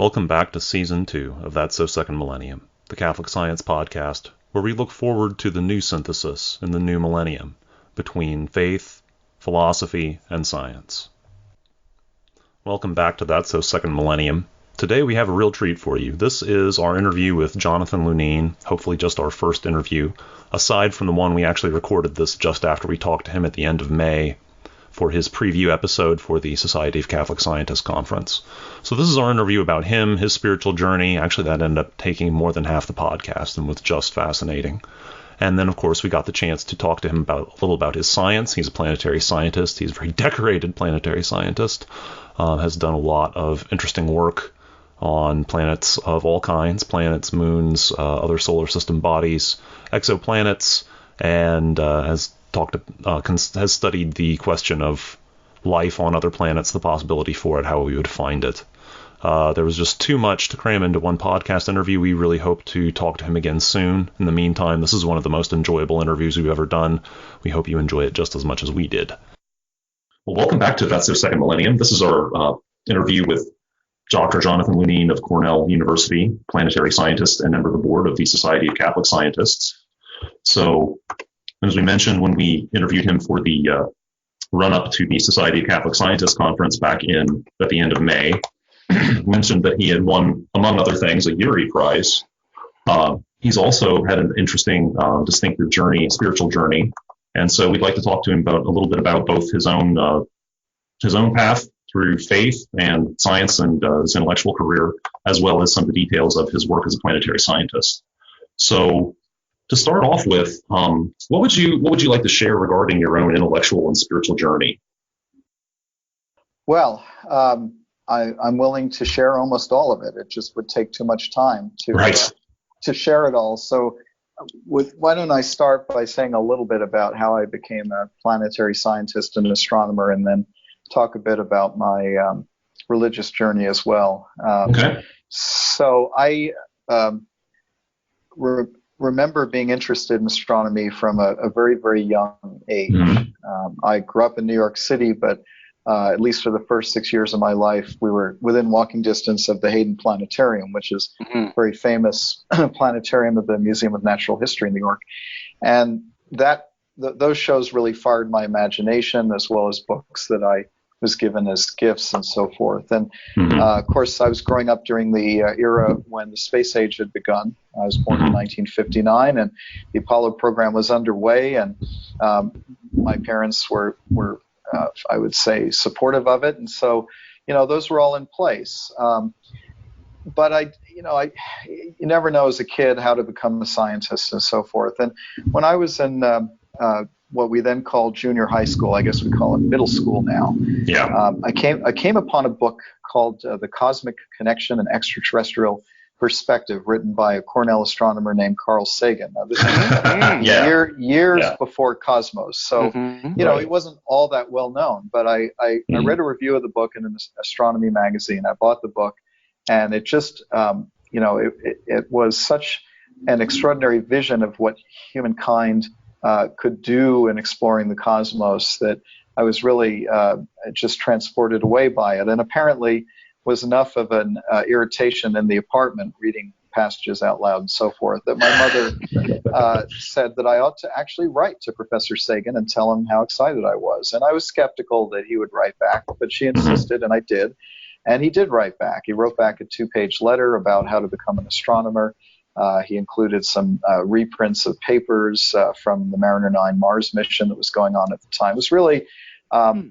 Welcome back to Season 2 of That's So Second Millennium, the Catholic Science podcast, where we look forward to the new synthesis in the new millennium between faith, philosophy, and science. Welcome back to That's So Second Millennium. Today we have a real treat for you. This is our interview with Jonathan Lunine, hopefully just our first interview, aside from the one we actually recorded this just after we talked to him at the end of May for his preview episode for the Society of Catholic Scientists conference. So this is our interview about him, his spiritual journey. Actually, that ended up taking more than half the podcast and was just fascinating. And then, of course, we got the chance to talk to him a little about his science. He's a planetary scientist. He's a very decorated planetary scientist, has done a lot of interesting work on planets of all kinds, planets, moons, other solar system bodies, exoplanets, and has studied the question of life on other planets, the possibility for it, how we would find it. There was just too much to cram into one podcast interview. We really hope to talk to him again soon. In the meantime, this is one of the most enjoyable interviews we've ever done. We hope you enjoy it just as much as we did. Well, welcome back to That's So Second Millennium. This is our interview with Dr. Jonathan Lunine of Cornell University, planetary scientist and member of the board of the Society of Catholic Scientists. So, as we mentioned when we interviewed him for the run-up to the Society of Catholic Scientists conference back at the end of May, mentioned that he had won, among other things, a Urey Prize. He's also had an interesting, distinctive journey, spiritual journey, and so we'd like to talk to him a little bit about both his own path through faith and science and his intellectual career, as well as some of the details of his work as a planetary scientist. So, to start off with, what would you like to share regarding your own intellectual and spiritual journey? Well, I'm willing to share almost all of it. It just would take too much time to share it all. So why don't I start by saying a little bit about how I became a planetary scientist and astronomer, and then talk a bit about my religious journey as well. Okay. So I remember being interested in astronomy from a very, very young age. Mm-hmm. I grew up in New York City, but at least for the first 6 years of my life, we were within walking distance of the Hayden Planetarium, which is a very famous planetarium of the Museum of Natural History in New York. And those shows really fired my imagination, as well as books that I was given as gifts and so forth. And of course, I was growing up during the era when the space age had begun. I was born in 1959, and the Apollo program was underway, and my parents were I would say, supportive of it. And so, those were all in place. But you never know as a kid how to become a scientist and so forth. And when I was in what we then called junior high school, I guess we call it middle school now. Yeah. I came upon a book called The Cosmic Connection and Extraterrestrial Perspective, written by a Cornell astronomer named Carl Sagan. Now, this is years before Cosmos, so it wasn't all that well known. But I read a review of the book in an astronomy magazine. I bought the book, and it just it was such an extraordinary vision of what humankind could do in exploring the cosmos that I was really just transported away by it. And apparently was enough of an irritation in the apartment, reading passages out loud and so forth, that my mother said that I ought to actually write to Professor Sagan and tell him how excited I was. And I was skeptical that he would write back, but she insisted, and I did. And he did write back. He wrote back a 2-page letter about how to become an astronomer. He included some reprints of papers from the Mariner 9 Mars mission that was going on at the time. It was really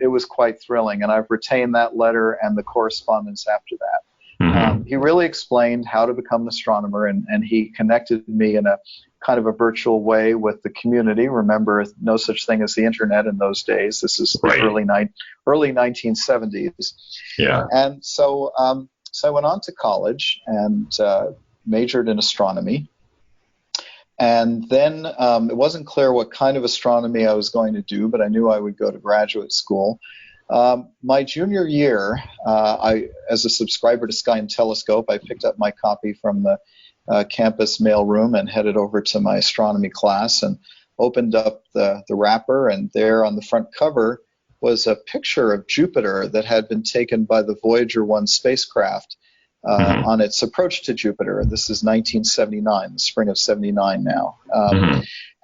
it was quite thrilling, and I've retained that letter and the correspondence after that. He really explained how to become an astronomer, and he connected me in a kind of a virtual way with the community. Remember, no such thing as the internet in those days. This is the early 1970s. Yeah. And so I went on to college and majored in astronomy. And then it wasn't clear what kind of astronomy I was going to do, but I knew I would go to graduate school. My junior year, as a subscriber to Sky and Telescope, I picked up my copy from the campus mailroom and headed over to my astronomy class and opened up the wrapper, and there on the front cover was a picture of Jupiter that had been taken by the Voyager 1 spacecraft on its approach to Jupiter. This is 1979, the spring of 79 now.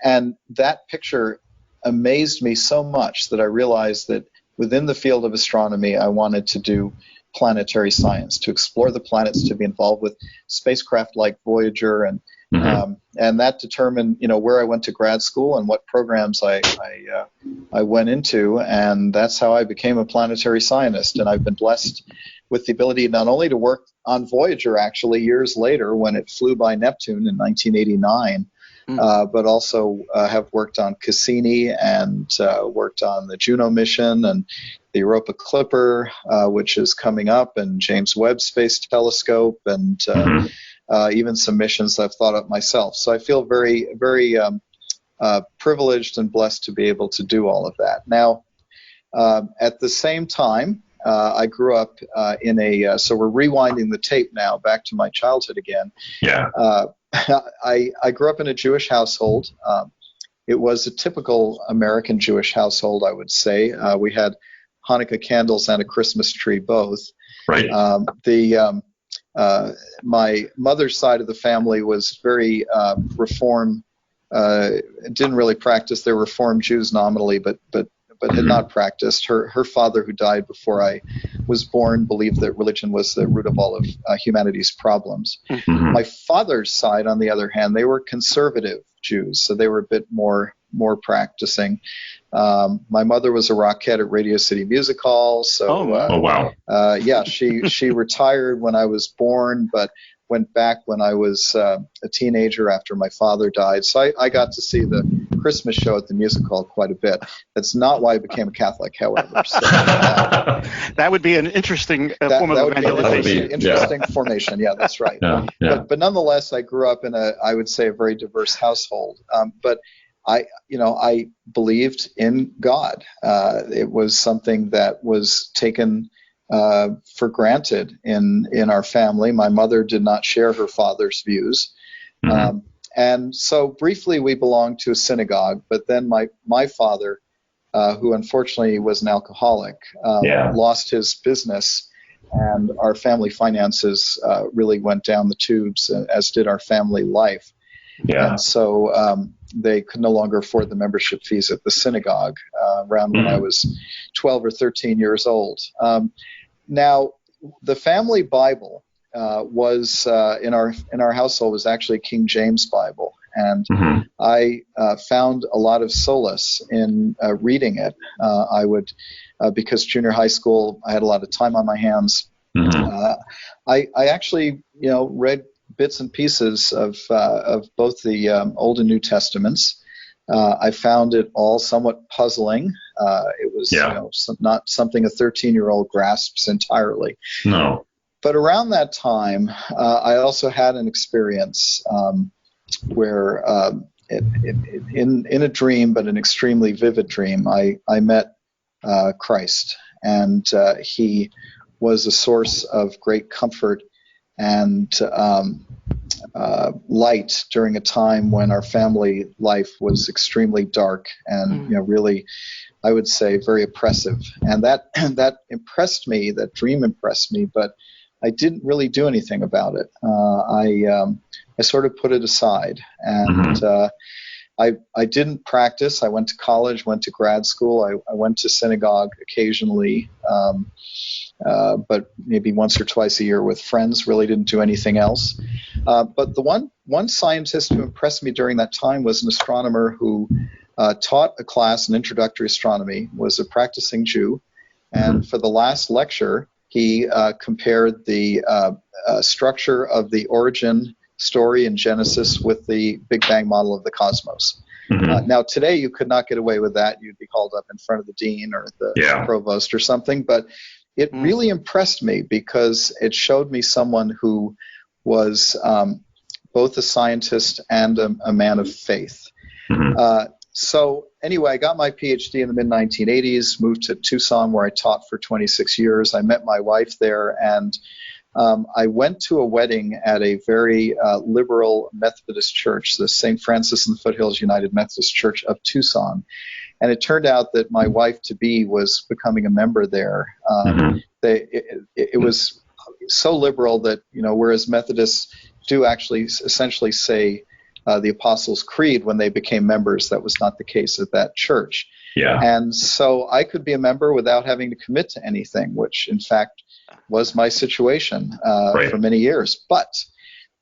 And that picture amazed me so much that I realized that within the field of astronomy, I wanted to do planetary science, to explore the planets, to be involved with spacecraft like Voyager, and that determined, where I went to grad school and what programs I went into, and that's how I became a planetary scientist. And I've been blessed with the ability not only to work on Voyager, actually, years later when it flew by Neptune in 1989, but also have worked on Cassini and worked on the Juno mission and the Europa Clipper, which is coming up, and James Webb Space Telescope, and even some missions I've thought up myself. So I feel very, very privileged and blessed to be able to do all of that. Now, at the same time, I grew up so we're rewinding the tape now back to my childhood again. Yeah. I grew up in a Jewish household. It was a typical American Jewish household, I would say. We had Hanukkah candles and a Christmas tree, both. Right. My mother's side of the family was very Reform. Didn't really practice. They were Reform Jews nominally, but had not practiced. Her father, who died before I was born, believed that religion was the root of all of humanity's problems. My father's side, on the other hand, they were conservative Jews, so they were a bit more practicing. My mother was a rockette at Radio City Music Hall, so wow. Yeah, she retired when I was born, but went back when I was a teenager after my father died. So I got to see the Christmas show at the music hall quite a bit. That's not why I became a Catholic, however. So, that would be an interesting form of evangelization. Interesting formation. Yeah, that's right. Yeah. But nonetheless, I grew up in I would say, a very diverse household. But I believed in God. It was something that was taken for granted in our family. My mother did not share her father's views. And so briefly we belonged to a synagogue, but then my father, who unfortunately was an alcoholic, lost his business, and our family finances really went down the tubes, as did our family life. Yeah. And so they could no longer afford the membership fees at the synagogue around when I was 12 or 13 years old. Now, the family Bible was in our household was actually King James Bible, and I found a lot of solace in reading it. I would, because junior high school, I had a lot of time on my hands. I actually, read bits and pieces of both the Old and New Testaments. I found it all somewhat puzzling. It was not something a 13-year-old grasps entirely. No. But around that time, I also had an experience where in a dream, but an extremely vivid dream, I met Christ, and he was a source of great comfort and light during a time when our family life was extremely dark and really, I would say, very oppressive. And that impressed me. That dream impressed me, but I didn't really do anything about it. I sort of put it aside, and I didn't practice. I went to college, went to grad school. I went to synagogue occasionally, but maybe once or twice a year with friends. Really didn't do anything else. But the one scientist who impressed me during that time was an astronomer who taught a class in introductory astronomy, was a practicing Jew, and for the last lecture, he compared the structure of the origin story in Genesis with the Big Bang model of the cosmos. Now, today you could not get away with that. You'd be called up in front of the dean or the provost or something. But it really impressed me because it showed me someone who was both a scientist and a man of faith. So anyway, I got my PhD in the mid-1980s, moved to Tucson where I taught for 26 years. I met my wife there, and I went to a wedding at a very liberal Methodist church, the St. Francis in the Foothills United Methodist Church of Tucson. And it turned out that my wife-to-be was becoming a member there. It was so liberal that, whereas Methodists do actually essentially say the Apostles' Creed when they became members, that was not the case at that church. Yeah. And so I could be a member without having to commit to anything, which in fact was my situation for many years. But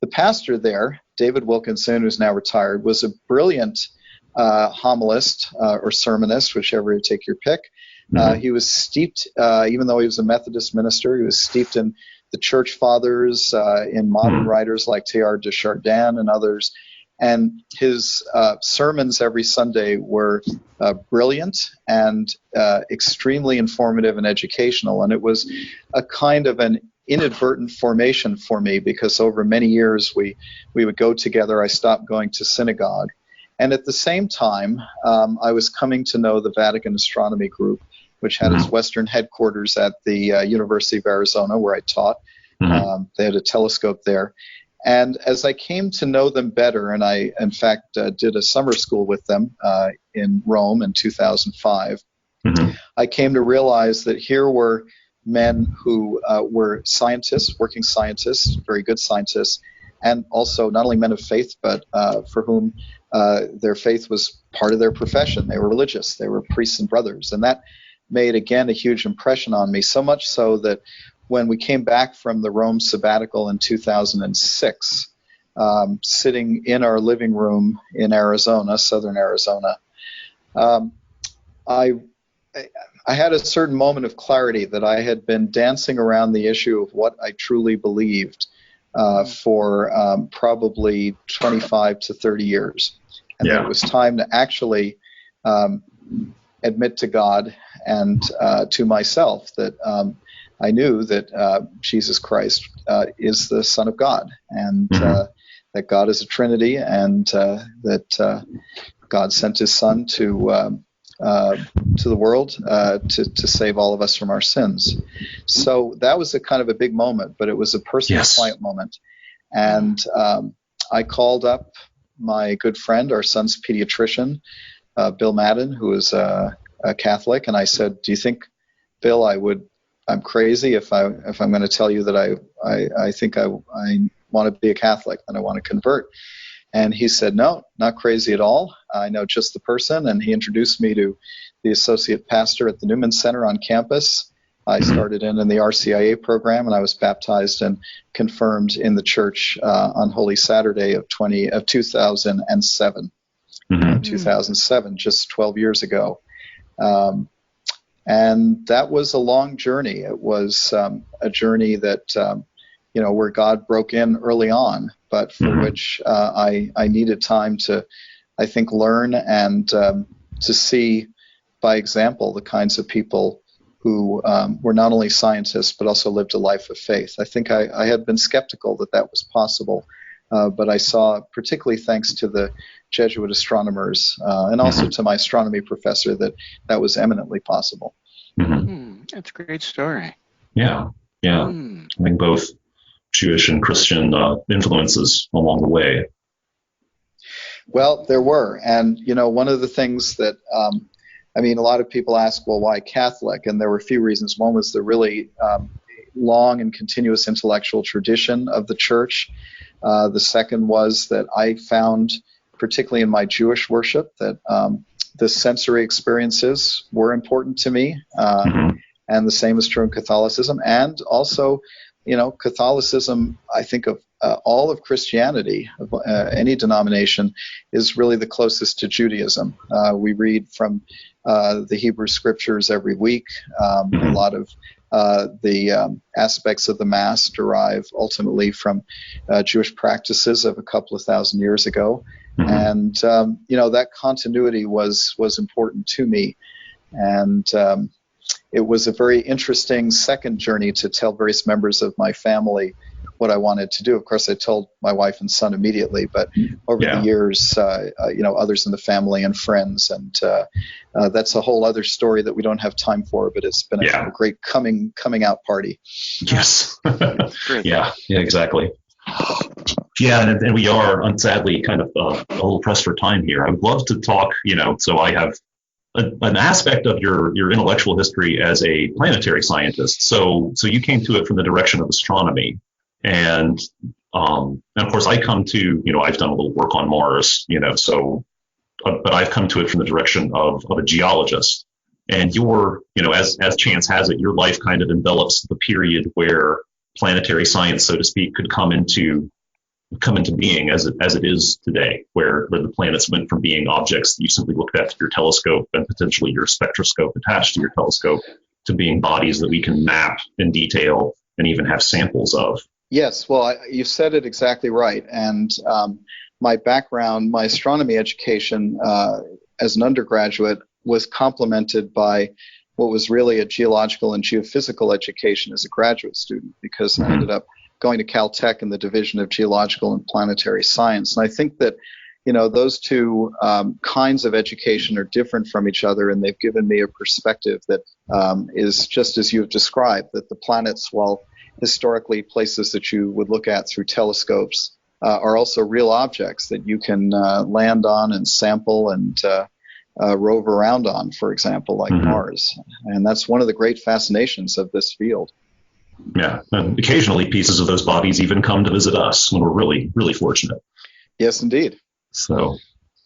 the pastor there, David Wilkinson, who's now retired, was a brilliant homilist or sermonist, whichever you take your pick. He was steeped, even though he was a Methodist minister, he was steeped in the church fathers, in modern writers like Teilhard de Chardin and others. And his sermons every Sunday were brilliant and extremely informative and educational. And it was a kind of an inadvertent formation for me, because over many years we would go together. I stopped going to synagogue. And at the same time, I was coming to know the Vatican Astronomy Group, which had its Western headquarters at the University of Arizona, where I taught. They had a telescope there. And as I came to know them better, and I, in fact, did a summer school with them in Rome in 2005, I came to realize that here were men who were scientists, working scientists, very good scientists, and also not only men of faith, but for whom their faith was part of their profession. They were religious. They were priests and brothers. And that made, again, a huge impression on me, so much so that when we came back from the Rome sabbatical in 2006, sitting in our living room in Arizona, southern Arizona, I had a certain moment of clarity that I had been dancing around the issue of what I truly believed for probably 25 to 30 years. And that it was time to actually admit to God and to myself that I knew that Jesus Christ is the Son of God, and that God is a Trinity, and that God sent His Son to the world to save all of us from our sins. So that was a kind of a big moment, but it was a personal, quiet moment. And I called up my good friend, our son's pediatrician, Bill Madden, who is a Catholic, and I said, "Do you think, Bill, I'm crazy if I'm going to tell you that I think I want to be a Catholic and I want to convert?" And he said, "No, not crazy at all. I know just the person." And he introduced me to the associate pastor at the Newman Center on campus. I started in the RCIA program, and I was baptized and confirmed in the church on Holy Saturday of 2007. 2007, just 12 years ago. And that was a long journey. It was a journey that, where God broke in early on, but for which I needed time to, I think, learn and to see by example the kinds of people who were not only scientists but also lived a life of faith. I think I had been skeptical that was possible, but I saw, particularly thanks to the Jesuit astronomers and also to my astronomy professor, that was eminently possible. That's a great story. Yeah. I think both Jewish and Christian influences along the way. Well, there were. And, one of the things that, a lot of people ask, well, why Catholic? And there were a few reasons. One was the really long and continuous intellectual tradition of the church. The second was that I found, particularly in my Jewish worship, that the sensory experiences were important to me, and the same is true in Catholicism. And also, Catholicism, I think of all of Christianity, of any denomination, is really the closest to Judaism. We read from the Hebrew Scriptures every week. A lot of the aspects of the Mass derive ultimately from Jewish practices of a couple of thousand years ago. And, that continuity was important to me. And it was a very interesting second journey to tell various members of my family what I wanted to do. Of course, I told my wife and son immediately, but over the years, others in the family and friends, and that's a whole other story that we don't have time for, but it's been a great coming out party. Yes. Yeah, exactly. Yeah, and we are, sadly, kind of a little pressed for time here. I would love to talk, so I have an aspect of your intellectual history as a planetary scientist. So you came to it from the direction of astronomy, and of course I come to, I've done a little work on Mars, but I've come to it from the direction of a geologist. And as chance has it, your life kind of envelops the period where planetary science, so to speak, could come into being as it is today, where the planets went from being objects that you simply looked at through your telescope and potentially your spectroscope attached to your telescope, to being bodies that we can map in detail and even have samples of. Yes, well, you said it exactly right. And my background, my astronomy education as an undergraduate was complemented by what was really a geological and geophysical education as a graduate student, because I ended up going to Caltech in the Division of Geological and Planetary Science. And I think that, those two kinds of education are different from each other, and they've given me a perspective that is just as you've described, that the planets, while historically places that you would look at through telescopes, are also real objects that you can land on and sample and rove around on, for example, like Mars. And that's one of the great fascinations of this field. Yeah, and occasionally pieces of those bodies even come to visit us when we're really, really fortunate. Yes, indeed. So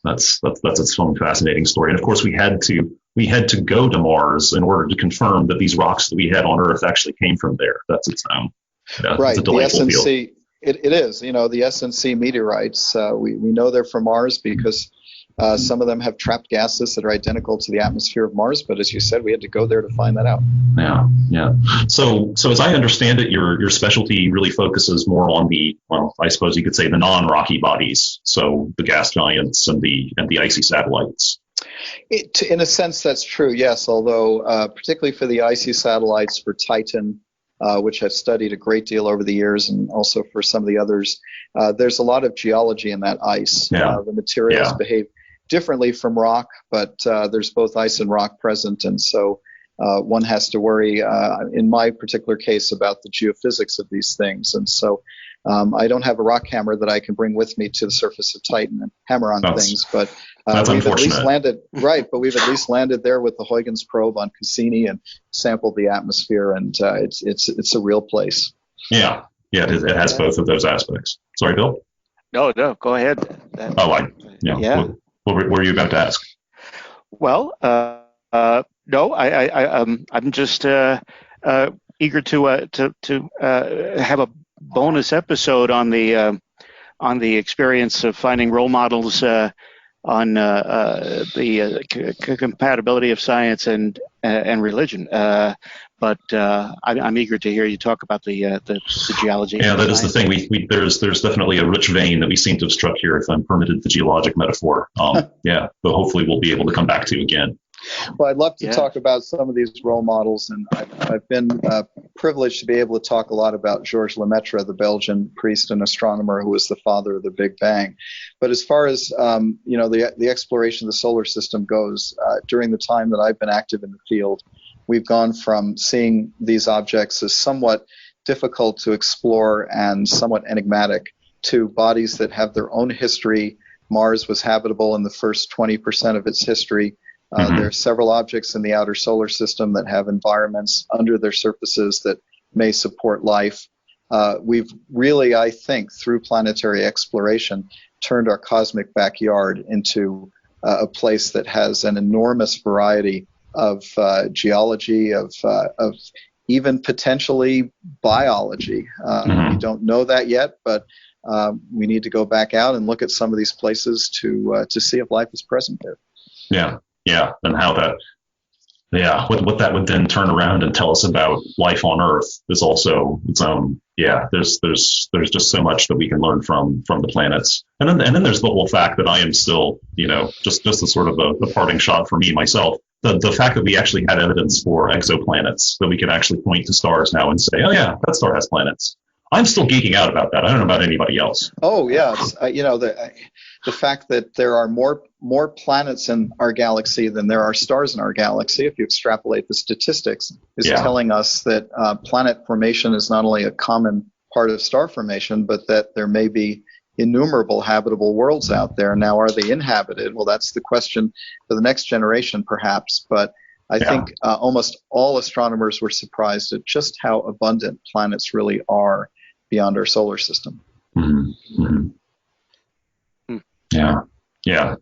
that's its own fascinating story. And of course, we had to go to Mars in order to confirm that these rocks that we had on Earth actually came from there. That's its own. Right. It's a delightful the SNC, field. It is. The SNC meteorites. We know they're from Mars because some of them have trapped gases that are identical to the atmosphere of Mars, but as you said, we had to go there to find that out. Yeah. So as I understand it, your specialty really focuses more on I suppose you could say the non-rocky bodies, so the gas giants and the icy satellites. In a sense, that's true, yes, although particularly for the icy satellites, for Titan, which I've studied a great deal over the years, and also for some of the others, there's a lot of geology in that ice. The materials behave differently from rock, but there's both ice and rock present, and so one has to worry, in my particular case, about the geophysics of these things. And so I don't have a rock hammer that I can bring with me to the surface of Titan and hammer on things, but we've at least landed there with the Huygens probe on Cassini and sampled the atmosphere, and it's a real place. Yeah, it has both of those aspects. Sorry, Bill? No, go ahead. What were you about to ask? Well, no, I'm just eager to have a bonus episode on the experience of finding role models on the compatibility of science and religion. But I'm eager to hear you talk about the geology. Yeah, that is the thing. There's definitely a rich vein that we seem to have struck here, if I'm permitted the geologic metaphor. But hopefully we'll be able to come back to again. Well, I'd love to talk about some of these role models, and I've been privileged to be able to talk a lot about Georges Lemaitre, the Belgian priest and astronomer who was the father of the Big Bang. But as far as the exploration of the solar system goes, during the time that I've been active in the field, we've gone from seeing these objects as somewhat difficult to explore and somewhat enigmatic to bodies that have their own history. Mars was habitable in the first 20% of its history. There are several objects in the outer solar system that have environments under their surfaces that may support life. We've really, I think, through planetary exploration, turned our cosmic backyard into a place that has an enormous variety of geology, of even potentially biology. We don't know that yet, but we need to go back out and look at some of these places to see if life is present there. Yeah, and how what that would then turn around and tell us about life on Earth is also its own. Yeah, there's just so much that we can learn from the planets, and then there's the whole fact that I am still, just a sort of a parting shot for me myself. The fact that we actually had evidence for exoplanets, that we can actually point to stars now and say, oh yeah, that star has planets. I'm still geeking out about that. I don't know about anybody else. Oh yes, the fact that there are more planets in our galaxy than there are stars in our galaxy, if you extrapolate the statistics, is telling us that planet formation is not only a common part of star formation, but that there may be innumerable habitable worlds out there. Now, are they inhabited? Well, that's the question for the next generation, perhaps. But I think almost all astronomers were surprised at just how abundant planets really are beyond our solar system. Mm-hmm. Yeah.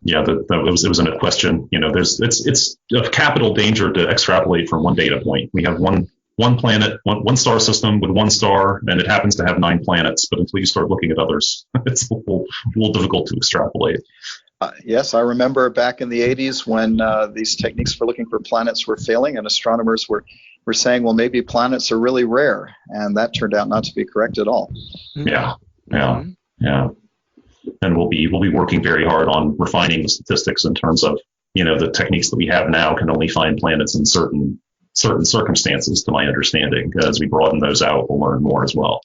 It wasn't a question. It's of capital danger to extrapolate from one data point. We have one planet, one star system with one star, and it happens to have 9 planets. But until you start looking at others, it's a little difficult to extrapolate. Yes, I remember back in the 80s when these techniques for looking for planets were failing, and astronomers were saying, well, maybe planets are really rare, and that turned out not to be correct at all. Yeah. And we'll be working very hard on refining the statistics in terms of, the techniques that we have now can only find planets in certain circumstances, to my understanding. As we broaden those out, we'll learn more as well.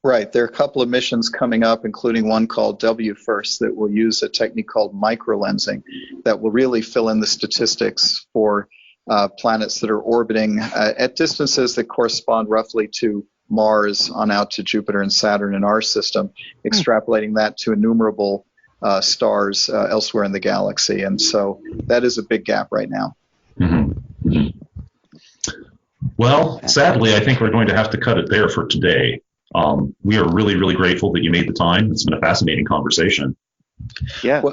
Right. There are a couple of missions coming up, including one called WFIRST that will use a technique called microlensing that will really fill in the statistics for planets that are orbiting at distances that correspond roughly to Mars on out to Jupiter and Saturn in our system, extrapolating that to innumerable stars elsewhere in the galaxy. And so that is a big gap right now. Mm-hmm. Mm-hmm. Well, sadly, I think we're going to have to cut it there for today. We are really, really grateful that you made the time. It's been a fascinating conversation. Yeah.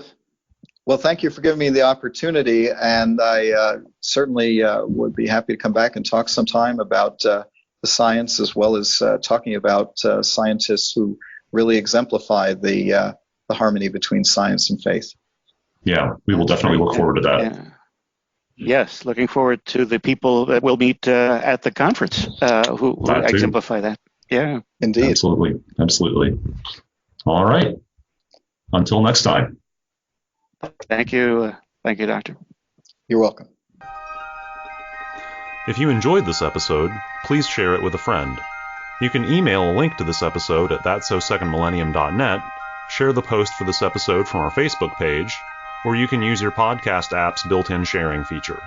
Well, thank you for giving me the opportunity, and I certainly would be happy to come back and talk sometime about the science, as well as talking about scientists who really exemplify the harmony between science and faith. Yeah, we will definitely look forward to that. Yeah. Yes, looking forward to the people that we'll meet at the conference who exemplify that. Yeah, indeed. Absolutely. All right. Until next time. Thank you, Doctor. You're welcome. If you enjoyed this episode, please share it with a friend. You can email a link to this episode at thatsosecondmillennium.net, share the post for this episode from our Facebook page, or you can use your podcast app's built-in sharing feature.